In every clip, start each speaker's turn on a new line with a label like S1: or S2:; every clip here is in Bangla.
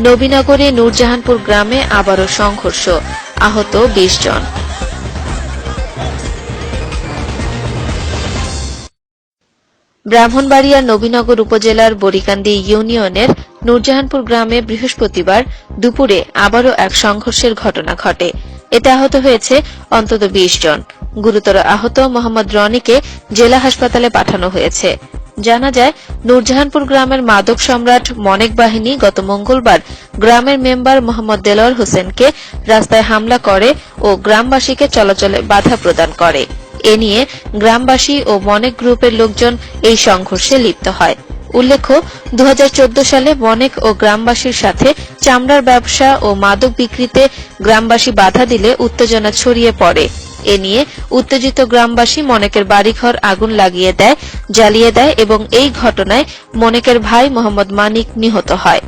S1: নবীনগরে নূরজাহানপুর গ্রামে আবারও সংঘর্ষ, আহত 20 জন। ব্রাহ্মণবাড়িয়ার নবীনগর উপজেলার বরিকান্দি ইউনিয়নের নূরজাহানপুর গ্রামে বৃহস্পতিবার দুপুরে আবারও এক সংঘর্ষের ঘটনা ঘটে। এতে আহত হয়েছে অন্তত 20 জন। গুরুতর আহত মোহাম্মদ রনিকে জেলা হাসপাতালে পাঠানো হয়েছে। জানা যায়, নূরজাহানপুর গ্রামের মাদক সম্রাট মনেক বাহিনী গত মঙ্গলবার গ্রামের মেম্বার মোহাম্মদ দেলোয়ার হোসেনকে রাস্তায় হামলা করে ও গ্রামবাসীকে চলাচলে বাধা প্রদান করে। এ নিয়ে গ্রামবাসী ও মনেক গ্রুপের লোকজন এই সংঘর্ষে লিপ্ত হয়। উল্লেখ্য, 2014 সালে মনেক ও গ্রামবাসীর সাথে চামড়ার ব্যবসা ও মাদক বিক্রিতে গ্রামবাসী বাধা দিলে উত্তেজনা ছড়িয়ে পড়ে। এ নিয়ে উত্তেজিত গ্রামবাসী মনেকের বাড়িঘর আগুন জ্বালিয়ে দেয় এবং এই ঘটনায় মনেকের ভাই মোহাম্মদ মানিক নিহত হয়।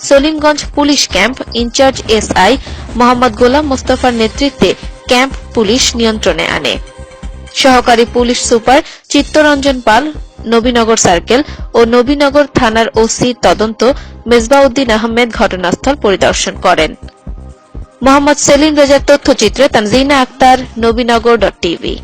S1: Salimganj police camp in charge SI Mohammad Golam মোস্তফার নেতৃত্বে ক্যাম্প পুলিশ নিয়ন্ত্রণে আনে। সহকারী police super Chittaranjan Pal, Nabinagar circle ও নবীনগর থানার ওসি তদন্ত মেজবাউদ্দিন আহমেদ ঘটনাস্থল পরিদর্শন করেন। মোহাম্মদ সেলিম রেজার তথ্যচিত্রে তানজিনা আক্তার, নবীনগর.টিভি।